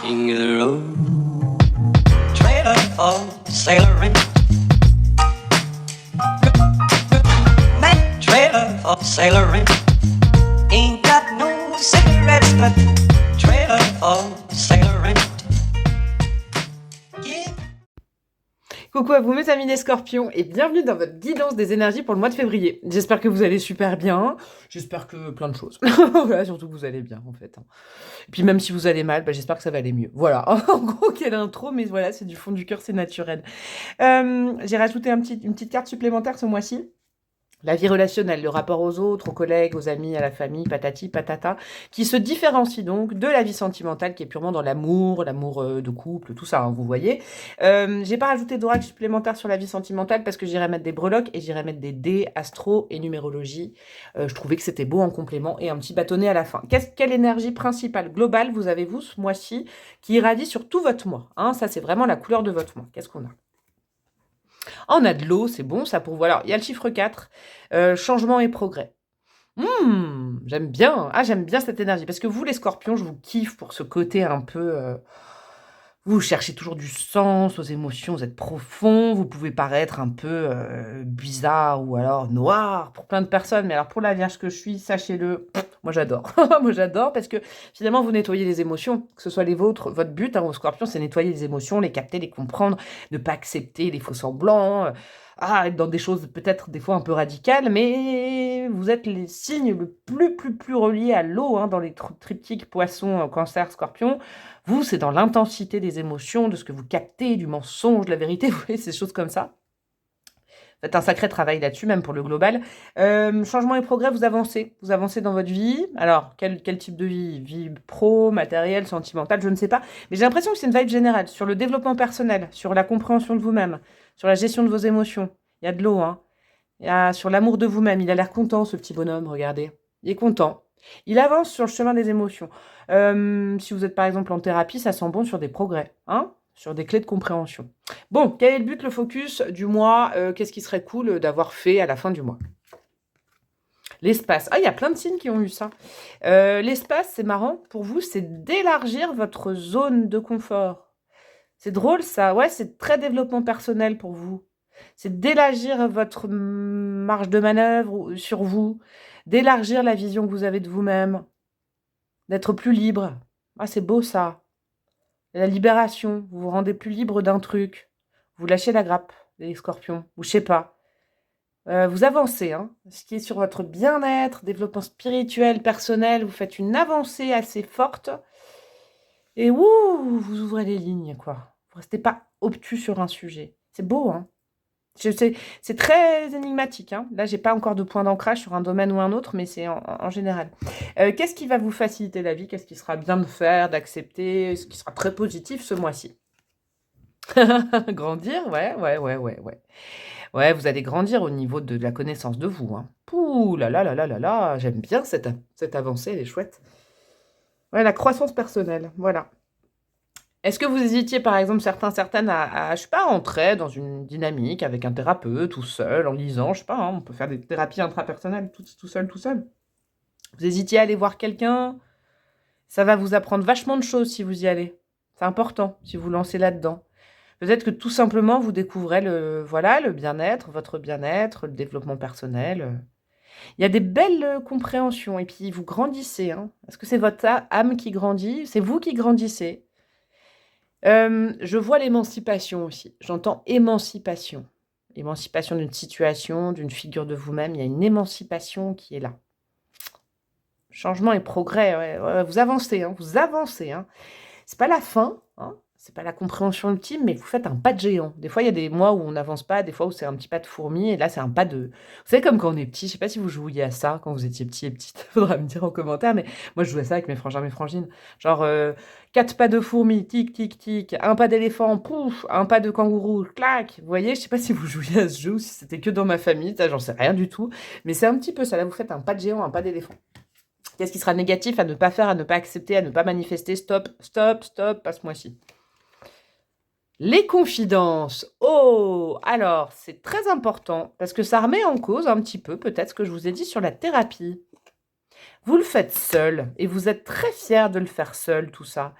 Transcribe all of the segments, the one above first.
King of the road, trailer for sailoring. Man, trailer for sailoring. Ain't got no cigarettes, but trailer for sailoring. Yeah. Coucou à vous mes amis les scorpions et bienvenue dans votre guidance des énergies pour le mois de février. J'espère que vous allez super bien, j'espère que plein de choses. Voilà, surtout que vous allez bien en fait. Et puis même si vous allez mal, j'espère que ça va aller mieux. Voilà, en gros quelle intro, mais voilà, c'est du fond du cœur, c'est naturel. J'ai rajouté une petite carte supplémentaire ce mois-ci. La vie relationnelle, le rapport aux autres, aux collègues, aux amis, à la famille, patati, patata, qui se différencie donc de la vie sentimentale qui est purement dans l'amour de couple, tout ça, hein, vous voyez. J'ai pas rajouté d'oracle supplémentaire sur la vie sentimentale parce que j'irais mettre des breloques et j'irais mettre des dés, astro et numérologie. Je trouvais que c'était beau en complément et un petit bâtonnet à la fin. Quelle énergie principale, globale, vous avez vous ce mois-ci qui irradie sur tout votre mois, hein, ça c'est vraiment la couleur de votre mois. Qu'est-ce qu'on a ? On a de l'eau, c'est bon, ça pour vous. Alors, il y a le chiffre 4, changement et progrès. J'aime bien. Ah, j'aime bien cette énergie. Parce que vous, les scorpions, je vous kiffe pour ce côté un peu... vous cherchez toujours du sens aux émotions, vous êtes profond, vous pouvez paraître un peu bizarre ou alors noir pour plein de personnes. Mais alors, pour la vierge que je suis, sachez-le, moi j'adore. Moi j'adore parce que finalement, vous nettoyez les émotions, que ce soit les vôtres. Votre but, hein, aux scorpions, c'est nettoyer les émotions, les capter, les comprendre, ne pas accepter les faux semblants, être dans des choses peut-être des fois un peu radicales, mais vous êtes les signes le plus reliés à l'eau, hein, dans les triptyques poisson, cancer, scorpion. Vous, c'est dans l'intensité des émotions, de ce que vous captez, du mensonge, de la vérité, vous voyez, ces choses comme ça. Faites un sacré travail là-dessus, même pour le global. Changement et progrès, vous avancez dans votre vie. Alors, quel type de vie ? Vie pro, matérielle, sentimentale, je ne sais pas. Mais j'ai l'impression que c'est une vibe générale, sur le développement personnel, sur la compréhension de vous-même, sur la gestion de vos émotions. Il y a de l'eau, hein. Il y a sur l'amour de vous-même. Il a l'air content, ce petit bonhomme, regardez. Il est content. Il avance sur le chemin des émotions. Si vous êtes par exemple en thérapie, ça sent bon sur des progrès, hein, sur des clés de compréhension. Bon, quel est le but, le focus du mois ? Qu'est-ce qui serait cool d'avoir fait à la fin du mois ? L'espace. Ah, il y a plein de signes qui ont eu ça. L'espace, c'est marrant, pour vous, c'est d'élargir votre zone de confort. C'est drôle ça, ouais, c'est très développement personnel pour vous. C'est d'élargir votre marge de manœuvre sur vous, d'élargir la vision que vous avez de vous-même, d'être plus libre. Ah, c'est beau ça. La libération, vous vous rendez plus libre d'un truc. Vous lâchez la grappe, les scorpions, ou je sais pas. Vous avancez, hein. Ce qui est sur votre bien-être, développement spirituel, personnel, vous faites une avancée assez forte. Et vous ouvrez les lignes, quoi. Vous restez pas obtus sur un sujet. C'est beau, hein. C'est très énigmatique, hein. Là, j'ai pas encore de point d'ancrage sur un domaine ou un autre, mais c'est en général. Qu'est-ce qui va vous faciliter la vie ? Qu'est-ce qui sera bien de faire, d'accepter ? Ce qui sera très positif ce mois-ci ? Grandir, ouais. Ouais, vous allez grandir au niveau de la connaissance de vous, hein. Pouh là là là là là là, j'aime bien cette avancée, elle est chouette. Ouais, la croissance personnelle, voilà. Est-ce que vous hésitiez, par exemple, certaines, je sais pas, entrer dans une dynamique avec un thérapeute, tout seul, en lisant, je sais pas, hein, on peut faire des thérapies intrapersonnelles tout seul. Vous hésitiez à aller voir quelqu'un ? Ça va vous apprendre vachement de choses si vous y allez. C'est important, si vous lancez là-dedans. Peut-être que tout simplement, vous découvrez le bien-être, votre bien-être, le développement personnel. Il y a des belles compréhensions, et puis vous grandissez, hein. Est-ce que c'est votre âme qui grandit ? C'est vous qui grandissez ? Je vois l'émancipation aussi. J'entends émancipation. Émancipation d'une situation, d'une figure de vous-même. Il y a une émancipation qui est là. Changement et progrès. Ouais, vous avancez, hein. C'est pas la fin, hein. C'est pas la compréhension ultime, mais vous faites un pas de géant. Des fois, il y a des mois où on n'avance pas, des fois où c'est un petit pas de fourmi, et là, c'est un pas de... Vous savez, comme quand on est petit, je sais pas si vous jouiez à ça quand vous étiez petit et petite, faudra me dire en commentaire, mais moi, je jouais à ça avec mes frangins, mes frangines. Genre, 4 pas de fourmi, tic, tic, tic, un pas d'éléphant, pouf, un pas de kangourou, clac. Vous voyez, je sais pas si vous jouiez à ce jeu ou si c'était que dans ma famille, ça, j'en sais rien du tout, mais c'est un petit peu ça. Là, vous faites un pas de géant, un pas d'éléphant. Qu'est-ce qui sera négatif à ne pas faire, à ne pas accepter, à ne pas manifester ? Stop, pas ce mois-ci. Les confidences. Oh, alors, c'est très important parce que ça remet en cause un petit peu peut-être ce que je vous ai dit sur la thérapie. Vous le faites seul et vous êtes très fier de le faire seul, tout ça.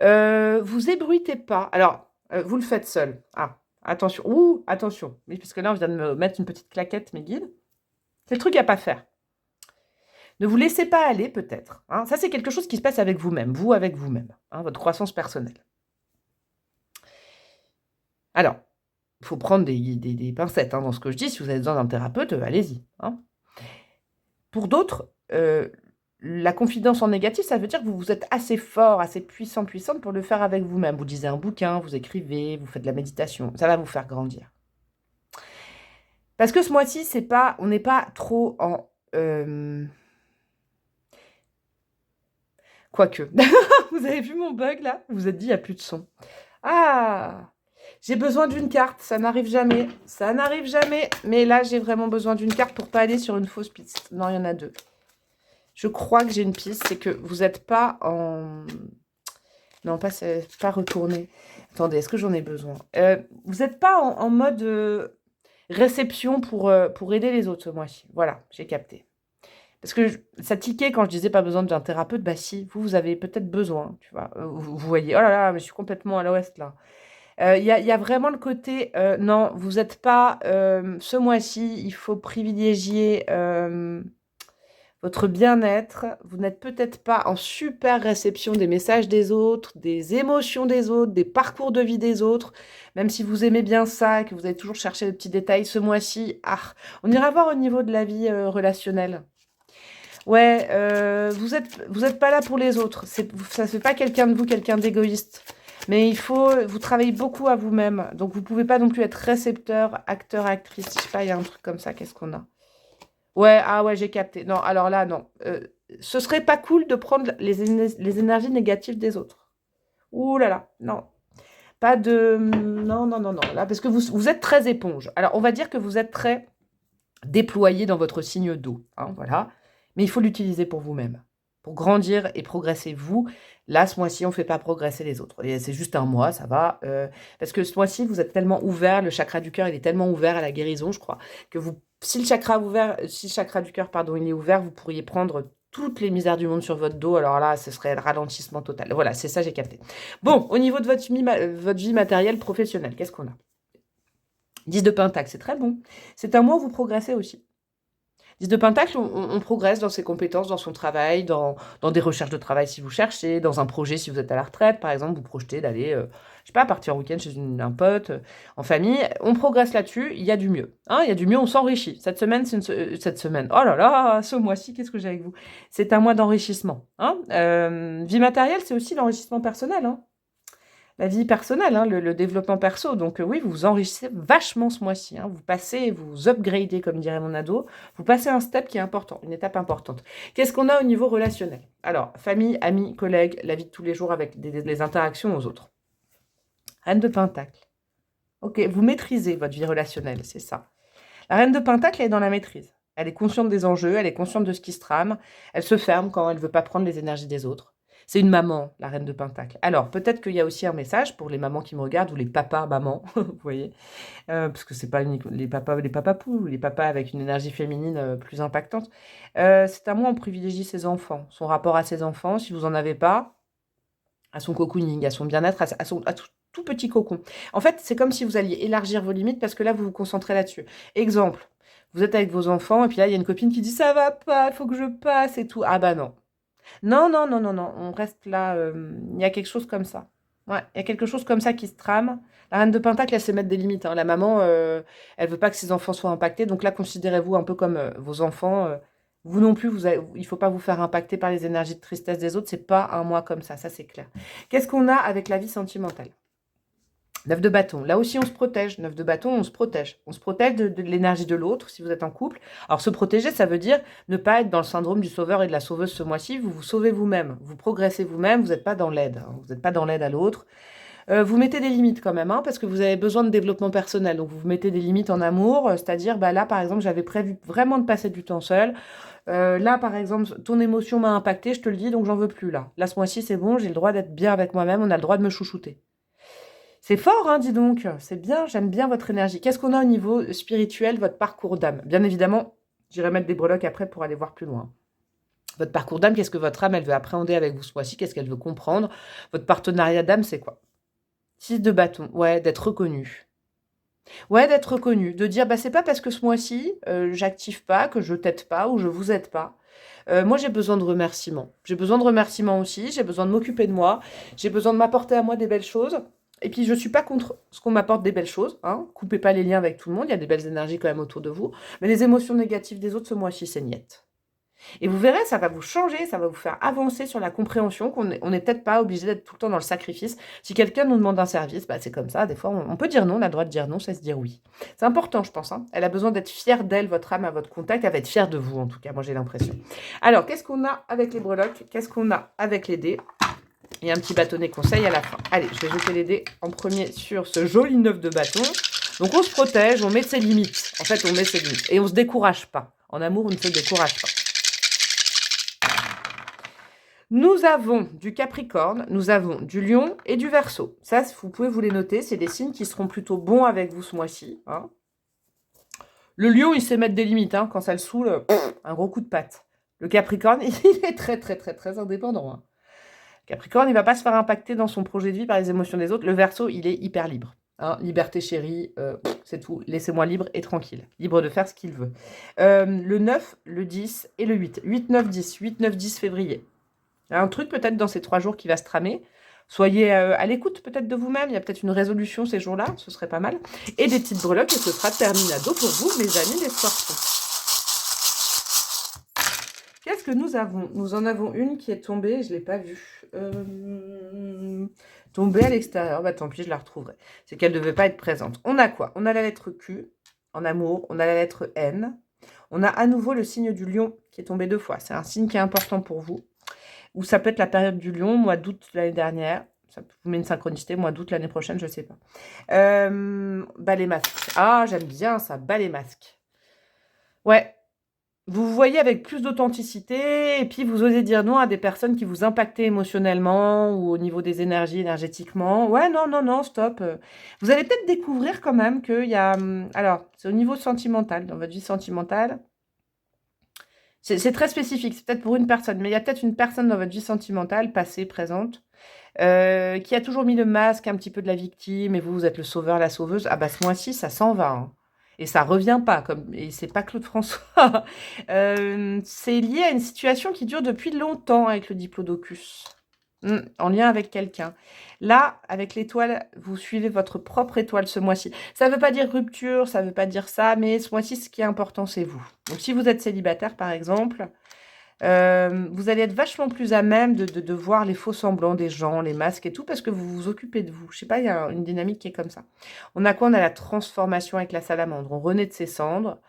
Vous ébruitez pas. Alors, vous le faites seul. Ah, attention. Ouh, attention. Oui, parce que là, on vient de me mettre une petite claquette, mes guides. C'est le truc à pas faire. Ne vous laissez pas aller, peut-être. Hein. Ça, c'est quelque chose qui se passe avec vous-même, vous avec vous-même, hein, votre croissance personnelle. Alors, il faut prendre des pincettes hein, dans ce que je dis. Si vous avez besoin d'un thérapeute, allez-y. Hein. Pour d'autres, la confidence en négatif, ça veut dire que vous êtes assez fort, assez puissant, puissante pour le faire avec vous-même. Vous lisez un bouquin, vous écrivez, vous faites de la méditation. Ça va vous faire grandir. Parce que ce mois-ci, on n'est pas trop en... Quoique. Vous avez vu mon bug là? Vous vous êtes dit, il n'y a plus de son. Ah! J'ai besoin d'une carte, ça n'arrive jamais. Ça n'arrive jamais. Mais là, j'ai vraiment besoin d'une carte pour pas aller sur une fausse piste. Non, il y en a deux. Je crois que j'ai une piste, c'est que vous n'êtes pas en... Non, pas retourné. Attendez, est-ce que j'en ai besoin? Vous n'êtes pas en mode réception pour aider les autres ce mois-ci. Voilà, j'ai capté. Parce que ça tiquait quand je disais pas besoin d'un thérapeute. Bah si, vous avez peut-être besoin, tu vois. Vous voyez, oh là là, mais je suis complètement à l'ouest là. Il y a vraiment le côté, non, vous n'êtes pas, ce mois-ci, il faut privilégier votre bien-être. Vous n'êtes peut-être pas en super réception des messages des autres, des émotions des autres, des parcours de vie des autres. Même si vous aimez bien ça, que vous allez toujours chercher les petits détails, ce mois-ci, on ira voir au niveau de la vie relationnelle. Ouais, vous êtes pas là pour les autres. Ça ne fait pas quelqu'un de vous, quelqu'un d'égoïste. Mais vous travaillez beaucoup à vous-même. Donc, vous pouvez pas non plus être récepteur, acteur, actrice. Je sais pas, il y a un truc comme ça. Qu'est-ce qu'on a? Ouais, ah ouais, j'ai capté. Non, alors là, non. Ce serait pas cool de prendre les énergies négatives des autres. Ouh là là, non. Pas de... Non, non, non, non. Là, parce que vous êtes très éponge. Alors, on va dire que vous êtes très déployé dans votre signe d'eau. Hein, voilà. Mais il faut l'utiliser pour vous-même. Pour grandir et progresser vous. Là, ce mois-ci, on ne fait pas progresser les autres. Et c'est juste un mois, ça va. Parce que ce mois-ci, vous êtes tellement ouvert, le chakra du cœur, il est tellement ouvert à la guérison, je crois, que si le chakra du cœur, pardon, il est ouvert, vous pourriez prendre toutes les misères du monde sur votre dos. Alors là, ce serait le ralentissement total. Voilà, c'est ça, j'ai capté. Bon, au niveau de votre vie matérielle, professionnelle, qu'est-ce qu'on a? 10 de Pentacle, c'est très bon. C'est un mois où vous progressez aussi. 10 de Pentacle, on progresse dans ses compétences, dans son travail, dans des recherches de travail si vous cherchez, dans un projet si vous êtes à la retraite, par exemple, vous projetez d'aller, je sais pas, partir en week-end chez un pote, en famille. On progresse là-dessus, il y a du mieux. Hein, il y a du mieux, on s'enrichit. Cette semaine, oh là là, ce mois-ci, qu'est-ce que j'ai avec vous? C'est un mois d'enrichissement. Hein. Vie matérielle, c'est aussi l'enrichissement personnel. Hein. La vie personnelle, hein, le développement perso. Donc oui, vous vous enrichissez vachement ce mois-ci. Hein. Vous upgradez, comme dirait mon ado. Vous passez un step qui est important, une étape importante. Qu'est-ce qu'on a au niveau relationnel? Alors, famille, amis, collègues, la vie de tous les jours avec les interactions aux autres. Reine de Pentacle. Ok, vous maîtrisez votre vie relationnelle, c'est ça. La Reine de Pentacle, elle est dans la maîtrise. Elle est consciente des enjeux, elle est consciente de ce qui se trame. Elle se ferme quand elle ne veut pas prendre les énergies des autres. C'est une maman, la Reine de Pentacle. Alors, peut-être qu'il y a aussi un message pour les mamans qui me regardent, ou les papas, mamans, vous voyez. Parce que c'est pas unique, les papapous, les papas avec une énergie féminine plus impactante. C'est à moi, on privilégie ses enfants, son rapport à ses enfants, si vous n'en avez pas, à son cocooning, à son bien-être, à tout petit cocon. En fait, c'est comme si vous alliez élargir vos limites, parce que là, vous vous concentrez là-dessus. Exemple, vous êtes avec vos enfants, et puis là, il y a une copine qui dit « ça va pas, il faut que je passe » et tout. Ah bah non. Non, non, non, non, non, on reste là, il y a quelque chose comme ça. Ouais, il y a quelque chose comme ça qui se trame. La Reine de Pentacle, elle sait mettre des limites. Hein. La maman, elle veut pas que ses enfants soient impactés. Donc là, considérez-vous un peu comme vos enfants. Vous non plus, il faut pas vous faire impacter par les énergies de tristesse des autres. C'est pas un mois comme ça c'est clair. Qu'est-ce qu'on a avec la vie sentimentale? 9 de bâton. Là aussi, on se protège. 9 de bâton, on se protège. On se protège de l'énergie de l'autre si vous êtes en couple. Alors, se protéger, ça veut dire ne pas être dans le syndrome du sauveur et de la sauveuse ce mois-ci. Vous vous sauvez vous-même. Vous progressez vous-même. Vous n'êtes pas dans l'aide. Hein. Vous n'êtes pas dans l'aide à l'autre. Vous mettez des limites quand même, hein, parce que vous avez besoin de développement personnel. Donc, vous mettez des limites en amour. C'est-à-dire, bah, là, par exemple, j'avais prévu vraiment de passer du temps seul. Là, par exemple, ton émotion m'a impacté. Je te le dis, donc j'en veux plus là. Là, ce mois-ci, c'est bon. J'ai le droit d'être bien avec moi-même. On a le droit de me chouchouter. C'est fort, hein, dis donc. C'est bien, j'aime bien votre énergie. Qu'est-ce qu'on a au niveau spirituel, votre parcours d'âme? Bien évidemment, j'irai mettre des breloques après pour aller voir plus loin. Votre parcours d'âme, qu'est-ce que votre âme, elle veut appréhender avec vous ce mois-ci? Qu'est-ce qu'elle veut comprendre? Votre partenariat d'âme, c'est quoi? 6 de bâton, ouais, d'être reconnu. Ouais, d'être reconnu, de dire, bah, c'est pas parce que ce mois-ci, j'active pas, que je t'aide pas ou je vous aide pas. Moi, j'ai besoin de remerciements. J'ai besoin de remerciements aussi, j'ai besoin de m'occuper de moi, j'ai besoin de m'apporter à moi des belles choses. Et puis, je suis pas contre ce qu'on m'apporte des belles choses, hein. Coupez pas les liens avec tout le monde, il y a des belles énergies quand même autour de vous. Mais les émotions négatives des autres, ce mois-ci, c'est niet. Et vous verrez, ça va vous changer, ça va vous faire avancer sur la compréhension qu'on n'est peut-être pas obligé d'être tout le temps dans le sacrifice. Si quelqu'un nous demande un service, bah, c'est comme ça. Des fois, on peut dire non, on a le droit de dire non, ça se dire oui. C'est important, je pense, hein. Elle a besoin d'être fière d'elle, votre âme à votre contact. Elle va être fière de vous, en tout cas. Moi, j'ai l'impression. Alors, qu'est-ce qu'on a avec les breloques? Qu'est-ce qu'on a avec les dés? Il y a un petit bâtonnet conseil à la fin. Allez, je vais jeter les dés en premier sur ce joli 9 de bâton. Donc, on se protège, on met ses limites. En fait, on met ses limites. Et on ne se décourage pas. En amour, on ne se décourage pas. Nous avons du Capricorne, nous avons du Lion et du Verseau. Ça, vous pouvez vous les noter. C'est des signes qui seront plutôt bons avec vous ce mois-ci, hein. Le Lion, il sait mettre des limites, hein. Quand ça le saoule, un gros coup de patte. Le Capricorne, il est très, très, très, très indépendant, hein. Capricorne, il ne va pas se faire impacter dans son projet de vie par les émotions des autres. Le Verseau, il est hyper libre, hein. Liberté chérie, c'est tout. Laissez-moi libre et tranquille. Libre de faire ce qu'il veut. Le 9, le 10 et le 8. 8, 9, 10. 8, 9, 10 février. Il y a un truc peut-être dans ces 3 jours qui va se tramer. Soyez à l'écoute peut-être de vous-même. Il y a peut-être une résolution ces jours-là. Ce serait pas mal. Et des petites breloques et ce sera terminado pour vous, mes amis les scorpions. Qu'est-ce que nous avons? Nous en avons une qui est tombée. Je ne l'ai pas vue. Tombée à l'extérieur. Bah tant pis, je la retrouverai. C'est qu'elle ne devait pas être présente. On a quoi? On a la lettre Q en amour. On a la lettre N. On a à nouveau le signe du lion qui est tombé 2 fois. C'est un signe qui est important pour vous. Ou ça peut être la période du lion, mois d'août l'année dernière. Ça vous met une synchronicité, mois d'août l'année prochaine, je ne sais pas. Balai masque. Ah, j'aime bien ça, balai masque. Ouais, vous vous voyez avec plus d'authenticité et puis vous osez dire non à des personnes qui vous impactent émotionnellement ou au niveau des énergies, énergétiquement. Ouais, non, non, non, stop. Vous allez peut-être découvrir quand même qu'il y a... Alors, c'est au niveau sentimental, dans votre vie sentimentale. C'est très spécifique, c'est peut-être pour une personne, mais il y a peut-être une personne dans votre vie sentimentale, passée, présente, qui a toujours mis le masque un petit peu de la victime, et vous êtes le sauveur, la sauveuse. Ah bah ce mois-ci, ça s'en va, hein. Et ça revient pas, et c'est pas Claude François. C'est lié à une situation qui dure depuis longtemps avec le diplodocus. En lien avec quelqu'un. Là, avec l'étoile, vous suivez votre propre étoile ce mois-ci. Ça ne veut pas dire rupture, ça ne veut pas dire ça, mais ce mois-ci, ce qui est important, c'est vous. Donc, si vous êtes célibataire, par exemple, vous allez être vachement plus à même de voir les faux semblants des gens, les masques et tout, parce que vous vous occupez de vous. Je sais pas, il y a une dynamique qui est comme ça. On a quoi? On a la transformation avec la salamandre. On renaît de ses cendres.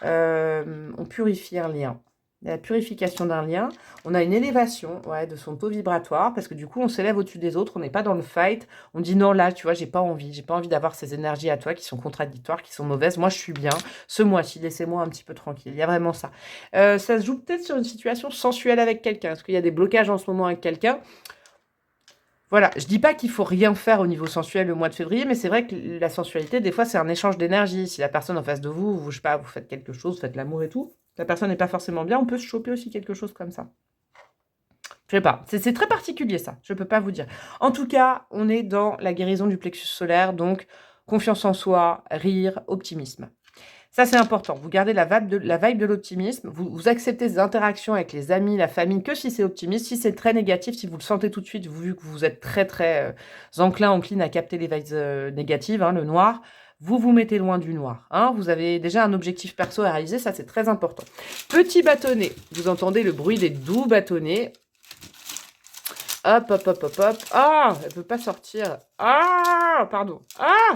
On purifie un lien. La purification d'un lien, on a une élévation, ouais, de son taux vibratoire, parce que du coup, on s'élève au-dessus des autres, on n'est pas dans le fight, on dit non, là, tu vois, j'ai pas envie d'avoir ces énergies à toi qui sont contradictoires, qui sont mauvaises, moi, je suis bien, ce mois-ci, laissez-moi un petit peu tranquille, il y a vraiment ça. Ça se joue peut-être sur une situation sensuelle avec quelqu'un, est-ce qu'il y a des blocages en ce moment avec quelqu'un? Voilà, je dis pas qu'il faut rien faire au niveau sensuel le mois de février, mais c'est vrai que la sensualité, des fois, c'est un échange d'énergie. Si la personne en face de vous, je sais pas, vous faites quelque chose, vous faites l'amour et tout, la personne n'est pas forcément bien, on peut se choper aussi quelque chose comme ça. Je sais pas, c'est très particulier ça, je peux pas vous dire. En tout cas, on est dans la guérison du plexus solaire, donc confiance en soi, rire, optimisme. Ça, c'est important. Vous gardez la vibe de l'optimisme. Vous acceptez des interactions avec les amis, la famille, que si c'est optimiste. Si c'est très négatif, si vous le sentez tout de suite, vu que vous êtes très, très encline à capter les vibes négatives, hein, le noir, vous vous mettez loin du noir, hein. Vous avez déjà un objectif perso à réaliser. Ça, c'est très important. Petit bâtonnet. Vous entendez le bruit des doux bâtonnets. Hop, hop, hop, hop, hop. Ah, elle ne peut pas sortir. Ah, pardon. Ah!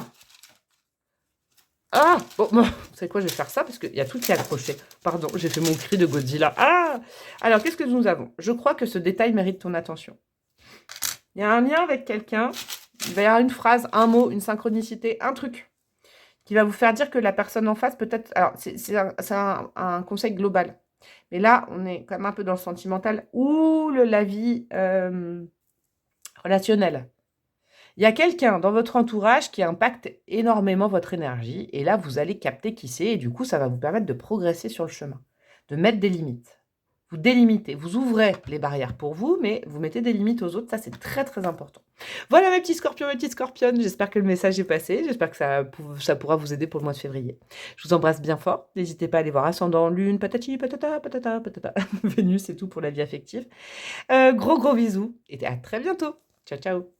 Ah! Bon, vous savez quoi, je vais faire ça parce qu'il y a tout qui est accroché. Pardon, j'ai fait mon cri de Godzilla. Ah! Alors, qu'est-ce que nous avons? Je crois que ce détail mérite ton attention. Il y a un lien avec quelqu'un. Il va y avoir une phrase, un mot, une synchronicité, un truc qui va vous faire dire que la personne en face, peut-être... Alors, c'est un conseil global. Mais là, on est quand même un peu dans le sentimental ou la vie relationnelle. Il y a quelqu'un dans votre entourage qui impacte énormément votre énergie. Et là, vous allez capter qui c'est. Et du coup, ça va vous permettre de progresser sur le chemin. De mettre des limites. vous délimitez, vous ouvrez les barrières pour vous, mais vous mettez des limites aux autres, ça c'est très très important. Voilà mes petits scorpions, mes petites scorpionnes, j'espère que le message est passé, j'espère que ça pourra vous aider pour le mois de février. Je vous embrasse bien fort, n'hésitez pas à aller voir Ascendant, Lune, patati, patata, patata, patata, Vénus et tout pour la vie affective. Gros bisous et à très bientôt. Ciao ciao.